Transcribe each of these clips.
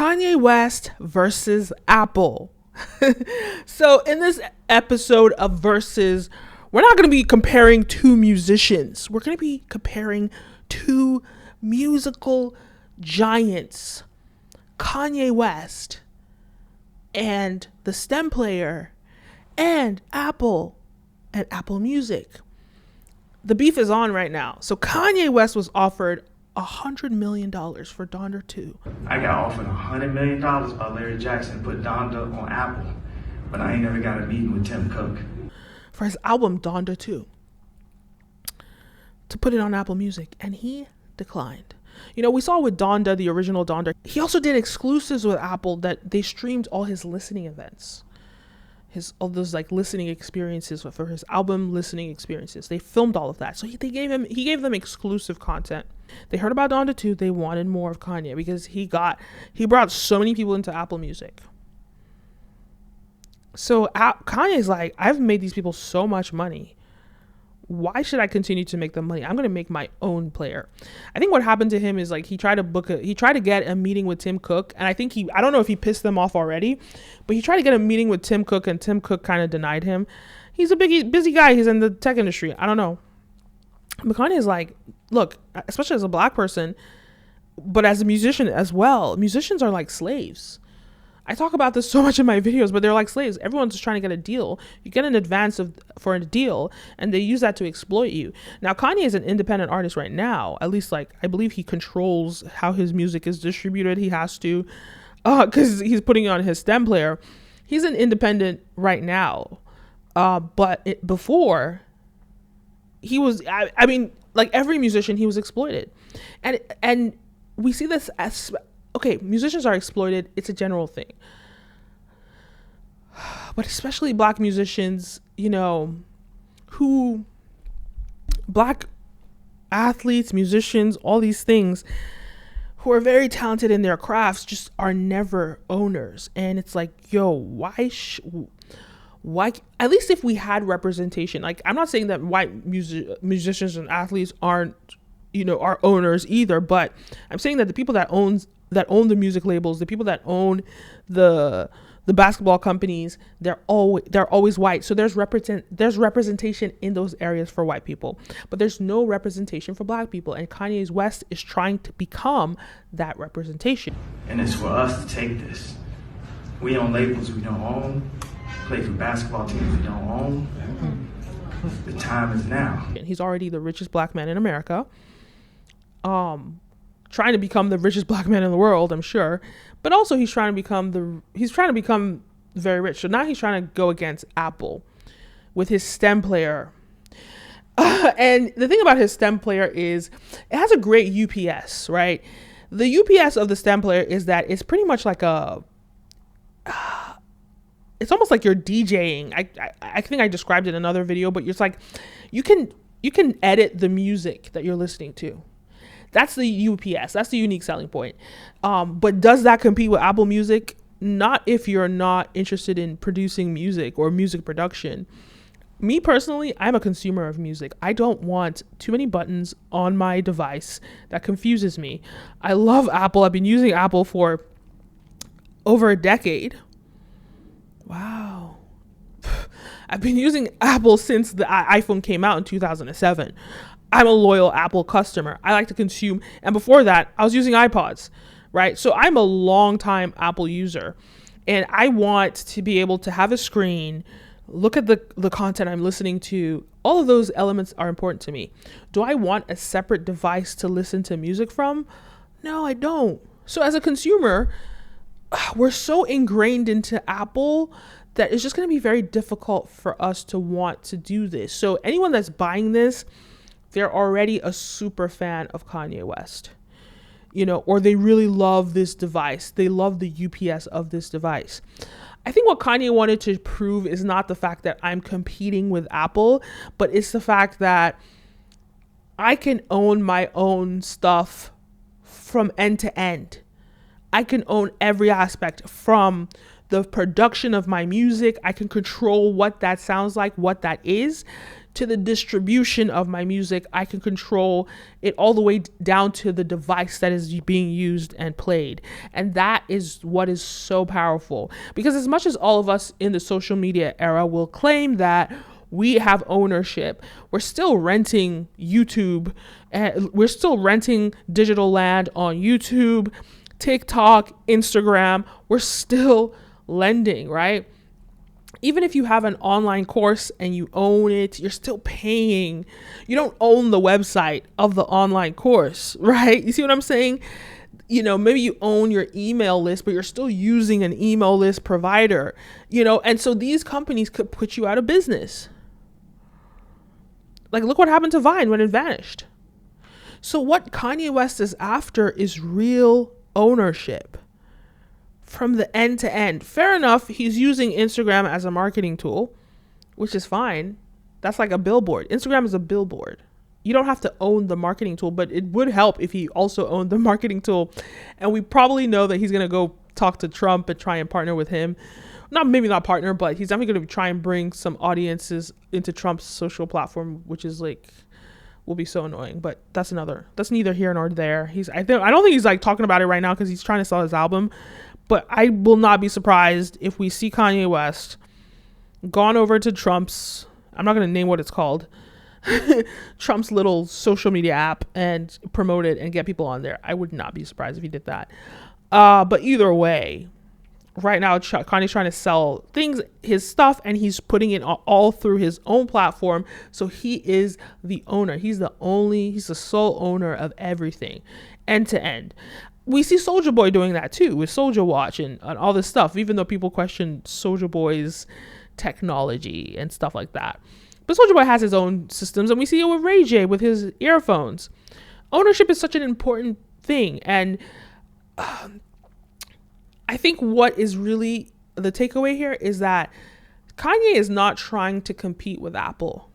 Kanye West versus Apple. So in this episode of Versus, we're not going to be comparing two musicians. We're going to be comparing two musical giants, Kanye West and the stem player and Apple Music. The beef is on right now. So Kanye West was offered $100 million for Donda 2. I got offered $100 million by Larry Jackson to put Donda on Apple, but I ain't never got a meeting with Tim Cook. For his album Donda 2, to put it on Apple Music, and he declined. You know, we saw with Donda, the original Donda, he also did exclusives with Apple that they streamed all his listening events. All those like listening experiences for his album listening experiences. They filmed all of that. So he gave them exclusive content. They heard about Donda 2. They wanted more of Kanye because he brought so many people into Apple Music. So Kanye's like, I've made these people so much money. Why should I continue to make them money? I'm going to make my own player. I think what happened to him is like he tried to get a meeting with Tim Cook, and I think I don't know if he pissed them off already, but he tried to get a meeting with Tim Cook, and Tim Cook kind of denied him. He's a busy guy. He's in the tech industry. I don't know. But Kanye is like, look, especially as a black person, but as a musician as well, musicians are like slaves. I talk about this so much in my videos, but they're like slaves. Everyone's just trying to get a deal. You get an advance for a deal, and they use that to exploit you. Now, Kanye is an independent artist right now. At least, like, I believe he controls how his music is distributed. He has to, because he's putting it on his stem player. He's an independent right now. But before, he was, I mean, like every musician, he was exploited. And we see this as... Okay, musicians are exploited. It's a general thing. But especially black musicians, you know, black athletes, musicians, all these things, who are very talented in their crafts just are never owners. And it's like, yo, why, at least if we had representation, like, I'm not saying that white musicians and athletes aren't, you know, are owners either, but I'm saying that the people that own the music labels, the people that own the basketball companies, they're always white. So there's representation in those areas for white people, but there's no representation for black people. And Kanye West is trying to become that representation. And it's for us to take this. We own labels we don't own, play for basketball teams we don't own. The time is now. And he's already the richest black man in America. Trying to become the richest black man in the world, I'm sure, but also he's trying to become very rich. So now he's trying to go against Apple with his stem player. And the thing about his stem player is it has a great UPS, right? The UPS of the stem player is that it's pretty much like it's almost like you're DJing. I think I described it in another video, but it's like you can edit the music that you're listening to. That's the UPS. That's the unique selling point. But does that compete with Apple Music? Not if you're not interested in producing music or music production. Me personally, I'm a consumer of music. I don't want too many buttons on my device. That confuses me. I love Apple. I've been using Apple for over a decade. Wow. I've been using Apple since the iPhone came out in 2007. I'm a loyal Apple customer. I like to consume. And before that, I was using iPods, right? So I'm a long time Apple user, and I want to be able to have a screen, look at the content I'm listening to. All of those elements are important to me. Do I want a separate device to listen to music from? No, I don't. So as a consumer, we're so ingrained into Apple that it's just going to be very difficult for us to want to do this. So anyone that's buying this, they're already a super fan of Kanye West, you know, or they really love this device. They love the UPS of this device. I think what Kanye wanted to prove is not the fact that I'm competing with Apple, but it's the fact that I can own my own stuff from end to end. I can own every aspect from the production of my music. I can control what that sounds like, what that is, to the distribution of my music. I can control it all the way down to the device that is being used and played. And that is what is so powerful, because as much as all of us in the social media era will claim that we have ownership, we're still renting YouTube, and we're still renting digital land on YouTube, TikTok, Instagram. We're still lending, right? Even if you have an online course and you own it, you're still paying. You don't own the website of the online course, right? You see what I'm saying? Maybe you own your email list, but you're still using an email list provider, and so these companies could put you out of business. Like, look what happened to Vine when it vanished. So what Kanye West is after is real ownership from the end to end. Fair enough, he's using Instagram as a marketing tool, which is fine. That's like a billboard. Instagram is a billboard. You don't have to own the marketing tool, but it would help if he also owned the marketing tool. And we probably know that he's going to go talk to Trump and try and partner with him. Maybe not partner, but he's definitely going to try and bring some audiences into Trump's social platform, which is will be so annoying. But that's neither here nor there. I don't think he's talking about it right now because he's trying to sell his album. But I will not be surprised if we see Kanye West gone over to Trump's, I'm not going to name what it's called, Trump's little social media app, and promote it and get people on there. I would not be surprised if he did that. But either way, right now Kanye's trying to sell his stuff, and he's putting it all through his own platform. So he is the owner. He's the sole owner of everything, end to end. We see Soulja Boy doing that too with Soulja Watch and all this stuff, even though people question Soulja Boy's technology and stuff like that. But Soulja Boy has his own systems, and we see it with Ray J with his earphones. Ownership is such an important thing. And I think what is really the takeaway here is that Kanye is not trying to compete with Apple.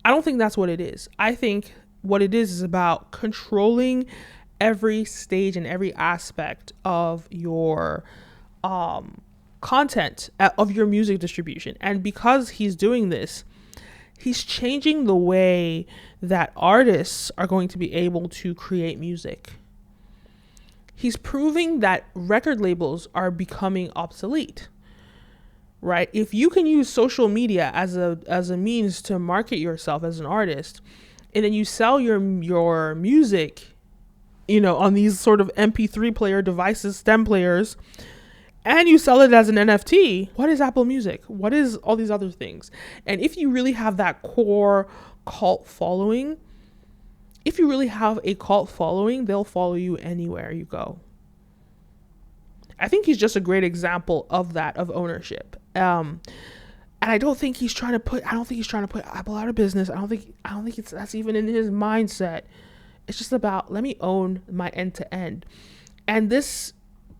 I don't think that's what it is. I think what it is about controlling every stage and every aspect of your content, of your music distribution. And because he's doing this, he's changing the way that artists are going to be able to create music. He's proving that record labels are becoming obsolete, right? If you can use social media as a means to market yourself as an artist, and then you sell your music, on these sort of MP3 player devices, stem players, and you sell it as an NFT, what is Apple Music? What is all these other things? And if you really have that core cult following, they'll follow you anywhere you go. I think he's just a great example of that, of ownership. And I don't think he's trying to put Apple out of business. I don't think that's even in his mindset. It's just about, let me own my end to end. And this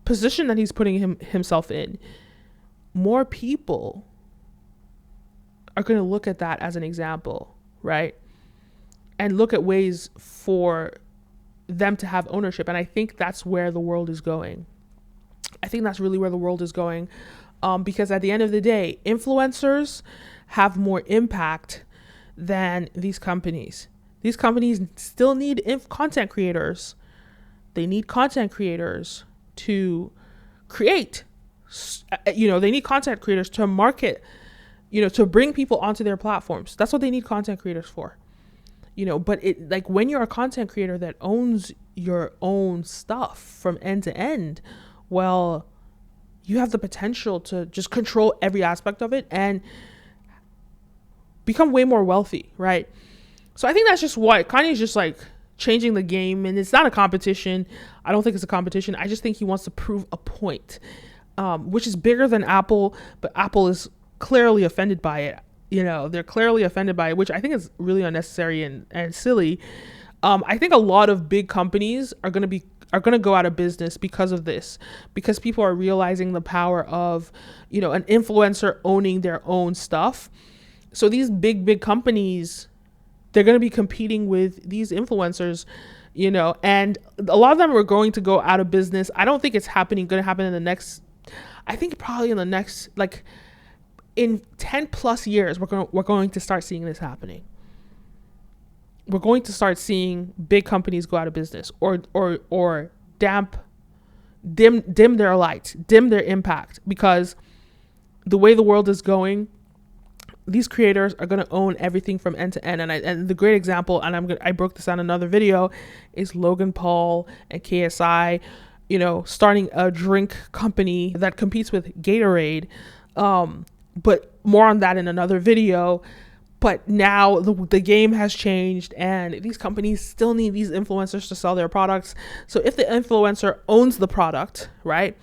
position that he's putting himself in, more people are going to look at that as an example, right? And look at ways for them to have ownership. And I think that's where the world is going. I think that's really where the world is going. Because at the end of the day, influencers have more impact than these companies. These companies still need content creators. They need content creators to create. They need content creators to market, to bring people onto their platforms. That's what they need content creators for. But when you're a content creator that owns your own stuff from end to end, well, you have the potential to just control every aspect of it and become way more wealthy, right? So I think that's just what Kanye's just changing the game, and it's not a competition. I don't think it's a competition. I just think he wants to prove a point, which is bigger than Apple, but Apple is clearly offended by it. They're clearly offended by it, which I think is really unnecessary and silly. I think a lot of big companies are going to go out of business because of this, because people are realizing the power of, an influencer owning their own stuff. So these big companies, they're going to be competing with these influencers, and a lot of them are going to go out of business. I don't think it's going to happen in the next, I think probably in the next, in 10 plus years, we're going to start seeing this happening. We're going to start seeing big companies go out of business or dim their light, dim their impact, because the way the world is going, these creators are going to own everything from end to end. And the great example, and I broke this down in another video, is Logan Paul and KSI, starting a drink company that competes with Gatorade. But more on that in another video. But now the game has changed, and these companies still need these influencers to sell their products. So if the influencer owns the product, right,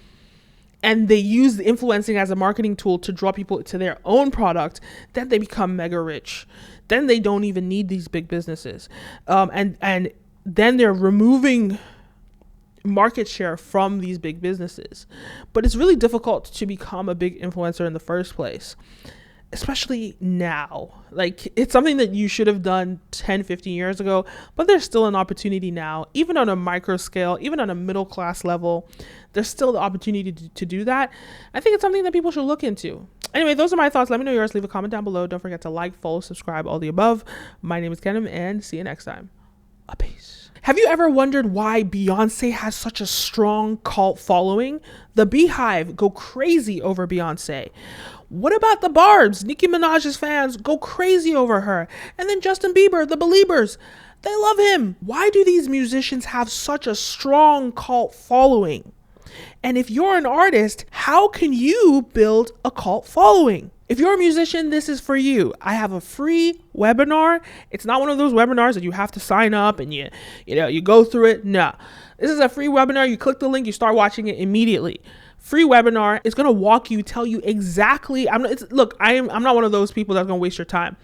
and they use the influencing as a marketing tool to draw people to their own product, then they become mega rich. Then they don't even need these big businesses. And then they're removing market share from these big businesses. But it's really difficult to become a big influencer in the first place, especially now. Like, it's something that you should have done 10, 15 years ago, but there's still an opportunity now, even on a micro scale, even on a middle class level. There's still the opportunity to do that. I think it's something that people should look into. Anyway, those are my thoughts. Let me know yours. Leave a comment down below. Don't forget to like, follow, subscribe, all the above. My name is Kenim, and see you next time. A peace. Have you ever wondered why Beyonce has such a strong cult following? The Beehive go crazy over Beyonce. What about the Barbs? Nicki Minaj's fans go crazy over her. And then Justin Bieber, the Beliebers, they love him. Why do these musicians have such a strong cult following? And if you're an artist, how can you build a cult following? If you're a musician, this is for you. I have a free webinar. It's not one of those webinars that you have to sign up and you go through it. No, this is a free webinar. You click the link, you start watching it immediately. Free webinar. It's going to tell you exactly. I'm not one of those people that's going to waste your time.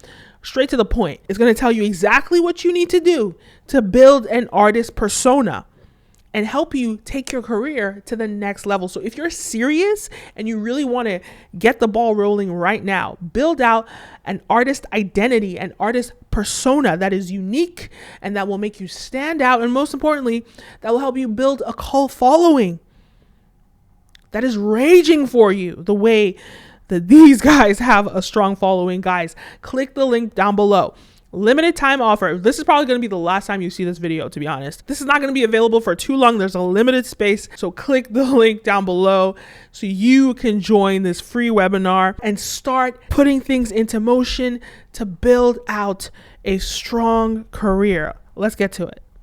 Straight to the point. It's going to tell you exactly what you need to do to build an artist persona and help you take your career to the next level. So if you're serious and you really want to get the ball rolling right now, build out an artist identity, an artist persona that is unique and that will make you stand out. And most importantly, that will help you build a cult following that is raging for you the way that these guys have a strong following. Guys, click the link down below. Limited time offer. This is probably going to be the last time you see this video, to be honest. This is not going to be available for too long. There's a limited space. So click the link down below so you can join this free webinar and start putting things into motion to build out a strong career. Let's get to it.